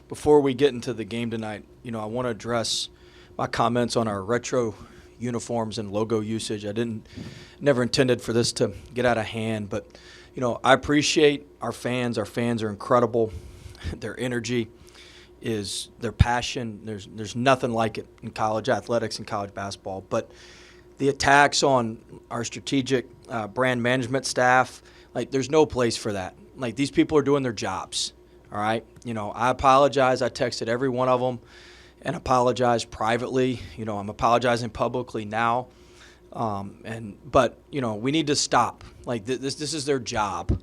before we get into the game tonight, I want to address my comments on our retro uniforms and logo usage. Never intended for this to get out of hand, but I appreciate our fans. Our fans are incredible. Their energy is their passion. There's nothing like it in college athletics and college basketball. But the attacks on our strategic brand management staff, there's no place for that. These people are doing their jobs. All right. I apologize. I texted every one of them and apologized privately. I'm apologizing publicly now. But we need to stop. This is their job.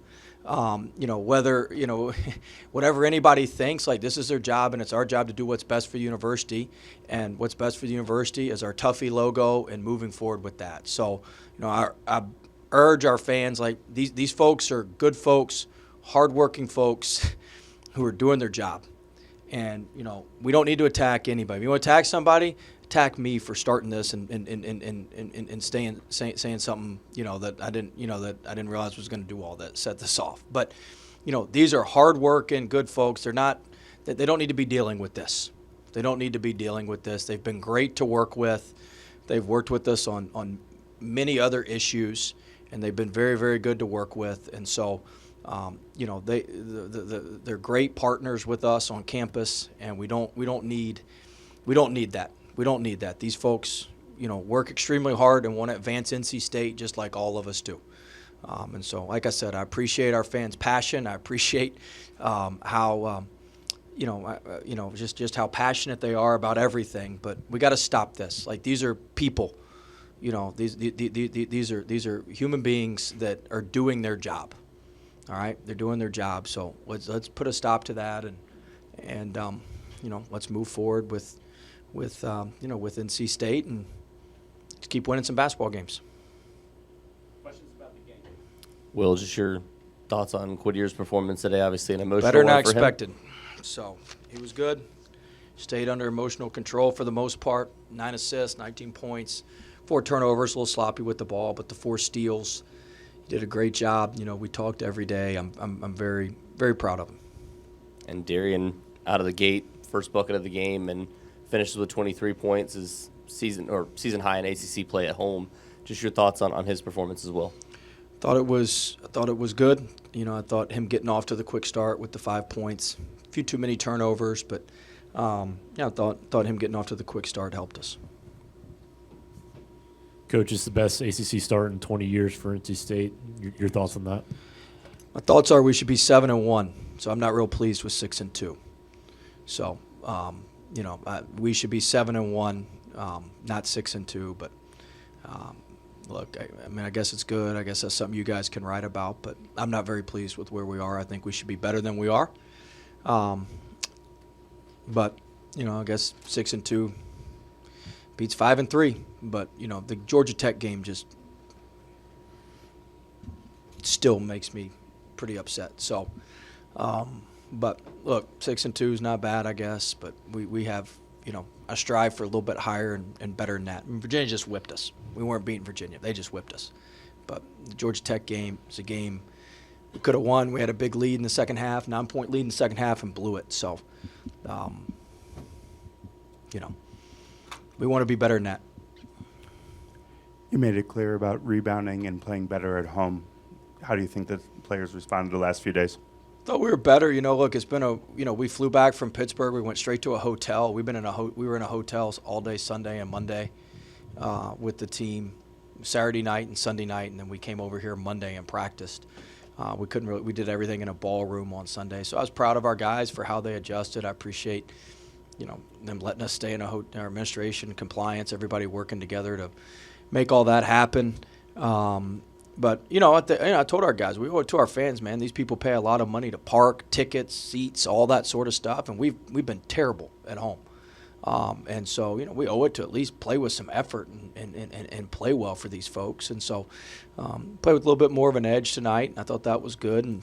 Whatever anybody thinks, this is their job, and it's our job to do what's best for the university. And what's best for the university is our Tuffy logo and moving forward with that. So, I urge our fans, these folks are good folks, hardworking folks who are doing their job. And, we don't need to attack anybody. If you want to attack somebody, attack me for starting this and saying something, that I didn't realize was going to do all that, set this off. But, these are hardworking, good folks. They don't need to be dealing with this. They don't need to be dealing with this. They've been great to work with. They've worked with us on many other issues, and they've been very, very good to work with. And so, they're great partners with us on campus, and we don't need that. We don't need that. These folks, work extremely hard and want to advance NC State just like all of us do. And so, like I said, I appreciate our fans' passion. I appreciate how, just how passionate they are about everything. But we got to stop this. These are people. These are human beings that are doing their job. All right, they're doing their job. So let's put a stop to that, and let's move forward with NC State and just keep winning some basketball games. Questions about the game? Will, just your thoughts on Quadir's performance today? Obviously, an emotional better than I one for him. expected. So he was good. Stayed under emotional control for the most part. 9 assists, 19 points, 4 turnovers, a little sloppy with the ball, but the 4 steals. He did a great job. We talked every day. I'm very, very proud of him. And Darian out of the gate, first bucket of the game, and finishes with 23 points, is season high in ACC play at home. Just your thoughts on his performance as well. I thought it was good. I thought him getting off to the quick start with the 5 points, a few too many turnovers, but I thought him getting off to the quick start helped us. Coach, it's the best ACC start in 20 years for NC State. Your thoughts on that? My thoughts are we should be 7-1. So I'm not real pleased with 6-2. So we should be 7-1, not 6-2. But look, I guess it's good. I guess that's something you guys can write about. But I'm not very pleased with where we are. I think we should be better than we are. But I guess 6-2 beats 5-3. But the Georgia Tech game just still makes me pretty upset. So, but look, 6-2 is not bad, I guess. But we have, I strive for a little bit higher and better than that. Virginia just whipped us. We weren't beating Virginia; they just whipped us. But the Georgia Tech game is a game we could have won. We had a big lead in the second half, 9-point lead in the second half, and blew it. So, we want to be better than that. You made it clear about rebounding and playing better at home. How do you think the players responded the last few days? Thought we were better. Look, it's been we flew back from Pittsburgh. We went straight to a hotel. We were in a hotel all day Sunday and Monday with the team, Saturday night and Sunday night, and then we came over here Monday and practiced. We did everything in a ballroom on Sunday. So I was proud of our guys for how they adjusted. I appreciate, them letting us stay in our administration, compliance, everybody working together to make all that happen. But I told our guys, we owe it to our fans, man. These people pay a lot of money to park, tickets, seats, all that sort of stuff, and we've been terrible at home. And so we owe it to at least play with some effort and play well for these folks. And so play with a little bit more of an edge tonight. And I thought that was good. And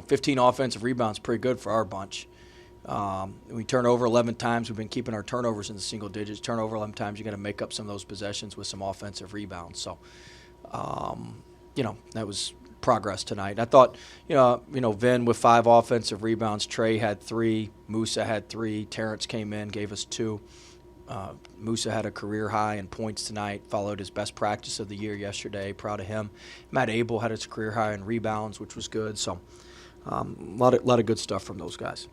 15 offensive rebounds, pretty good for our bunch. We turn over 11 times. We've been keeping our turnovers in the single digits. Turnover 11 times, you got to make up some of those possessions with some offensive rebounds. So, that was progress tonight. I thought, Vin with 5 offensive rebounds, Trey had 3, Musa had 3, Terrence came in, gave us 2. Musa had a career high in points tonight, followed his best practice of the year yesterday. Proud of him. Matt Abel had his career high in rebounds, which was good. So a lot of good stuff from those guys.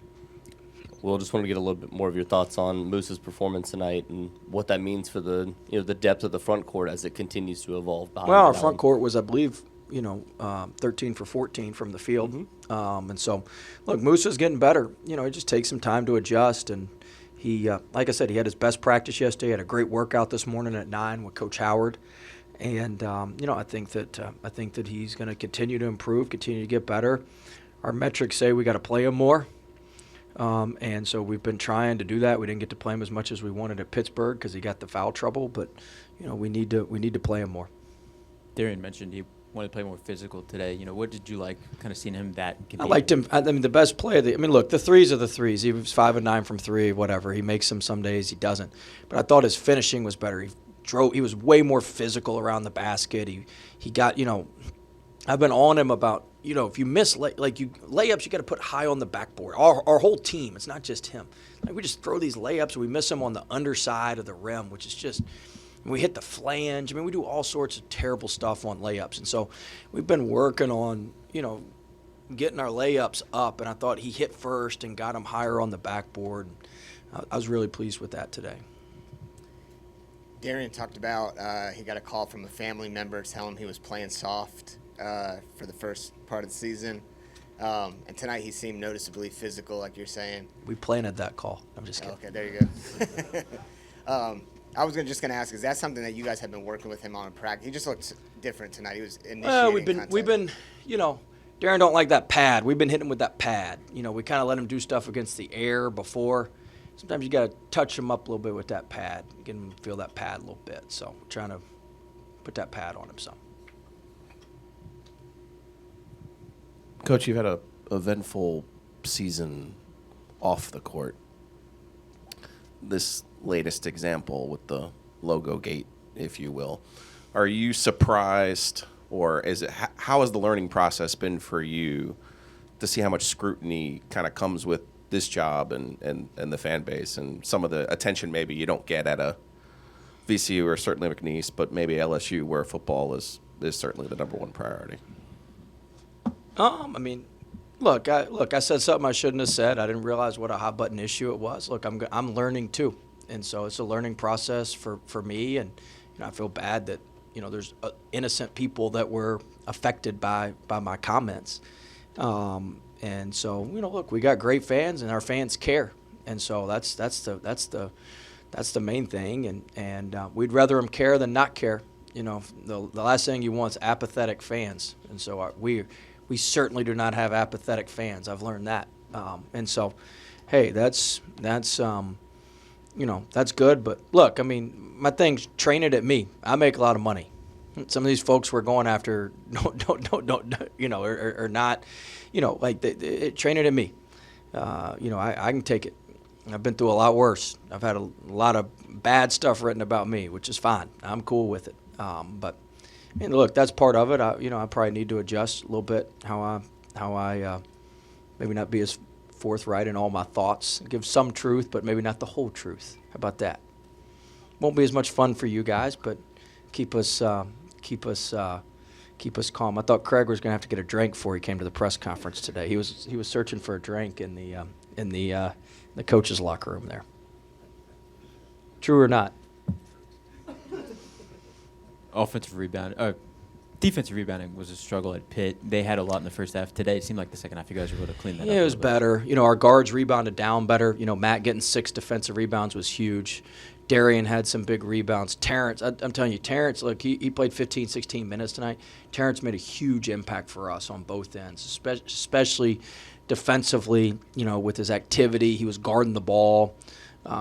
Will, just wanted to get a little bit more of your thoughts on Moose's performance tonight and what that means for the depth of the front court as it continues to evolve. Well, our front court was, I believe, 13 for 14 from the field. Mm-hmm. And so, look, Moose's getting better. It just takes some time to adjust. And he, like I said, he had his best practice yesterday. He had a great workout this morning at 9 with Coach Howard. And, I think that he's going to continue to improve, continue to get better. Our metrics say we got to play him more. And so we've been trying to do that. We didn't get to play him as much as we wanted at Pittsburgh because he got the foul trouble. But, we need to play him more. Darian mentioned he wanted to play more physical today. What did you like kind of seeing him that? I liked him. I mean, the best play. Look, the threes are the threes. He was 5 of 9 from 3, whatever. He makes them some days. He doesn't. But I thought his finishing was better. He was way more physical around the basket. He got, I've been on him about, if you miss layups, you got to put high on the backboard. Our whole team. It's not just him. We just throw these layups and we miss them on the underside of the rim, which is just. We hit the flange. We do all sorts of terrible stuff on layups. And so we've been working on, getting our layups up. And I thought he hit first and got him higher on the backboard. I was really pleased with that today. Darian talked about he got a call from a family member telling him he was playing soft for the first part of the season. And tonight he seemed noticeably physical, like you're saying. We planted that call. I'm just kidding. Okay, there you go. I was just going to ask, is that something that you guys have been working with him on in practice? He just looked different tonight. He was initiating we've been, Darren don't like that pad. We've been hitting him with that pad. We kind of let him do stuff against the air before. Sometimes you got to touch him up a little bit with that pad, get him to feel that pad a little bit. So we're trying to put that pad on him some. Coach, you've had a eventful season off the court. This latest example with the logo gate, if you will. Are you surprised, or how has the learning process been for you to see how much scrutiny kind of comes with this job and the fan base and some of the attention maybe you don't get at a VCU or certainly McNeese, but maybe LSU where football is certainly the number one priority? Look, I said something I shouldn't have said. I didn't realize what a hot button issue it was. Look, I'm learning too. And so it's a learning process for me, and I feel bad that there's innocent people that were affected by my comments. And so look, we got great fans, and our fans care, and so that's the main thing. And we'd rather them care than not care. The last thing you want is apathetic fans, and so we certainly do not have apathetic fans. I've learned that, and so hey, that's good. But look, my thing's train it at me. I make a lot of money. Some of these folks we're going after don't are not, train it at me. I can take it. I've been through a lot worse. I've had a lot of bad stuff written about me, which is fine. I'm cool with it. But look, that's part of it. I probably need to adjust a little bit how I maybe not be as forthright in all my thoughts. Give some truth, but maybe not the whole truth. How about that? Won't be as much fun for you guys, but keep us calm. I thought Craig was going to have to get a drink before he came to the press conference today. He was searching for a drink in the coach's locker room there. True or not? Defensive rebounding was a struggle at Pitt. They had a lot in the first half. Today, it seemed like the second half you guys were able to clean that up. Yeah, it was better. Our guards rebounded down better. Matt getting 6 defensive rebounds was huge. Darian had some big rebounds. Terrence, I'm telling you, Terrence, look, he played 15, 16 minutes tonight. Terrence made a huge impact for us on both ends, especially defensively, with his activity. He was guarding the ball.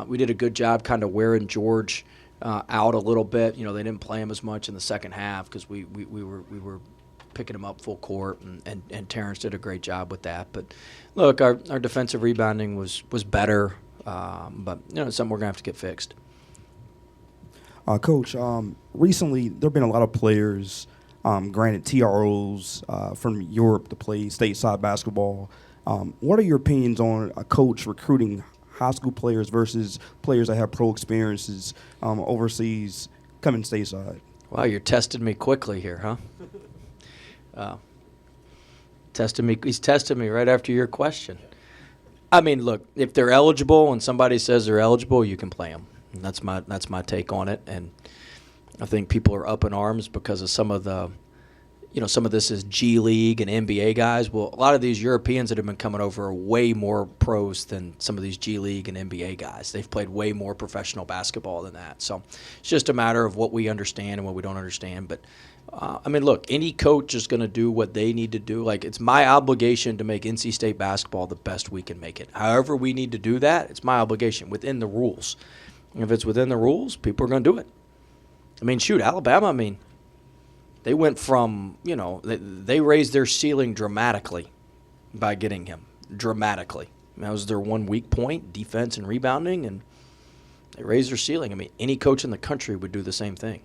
We did a good job kind of wearing George out a little bit. They didn't play him as much in the second half because we were picking him up full court, and Terrence did a great job with that. But look, our defensive rebounding was better, but it's something we're gonna have to get fixed. Coach, recently there have been a lot of players granted TROs from Europe to play stateside basketball. What are your opinions on a coach recruiting high school players versus players that have pro experiences overseas coming stateside? Wow, you're testing me quickly here, huh? Testing me. He's testing me right after your question. I mean, look, if they're eligible and somebody says they're eligible, you can play them. And that's my take on it. And I think people are up in arms because of some of the, some of this is G League and NBA guys. Well, a lot of these Europeans that have been coming over are way more pros than some of these G League and NBA guys. They've played way more professional basketball than that. So it's just a matter of what we understand and what we don't understand. But, I mean, look, any coach is going to do what they need to do. Like, it's my obligation to make NC State basketball the best we can make it. However we need to do that, it's my obligation within the rules. And if it's within the rules, people are going to do it. I mean, shoot, Alabama, they went from, they raised their ceiling dramatically by getting him. Dramatically. That was their one weak point, defense and rebounding, and they raised their ceiling. I mean, any coach in the country would do the same thing.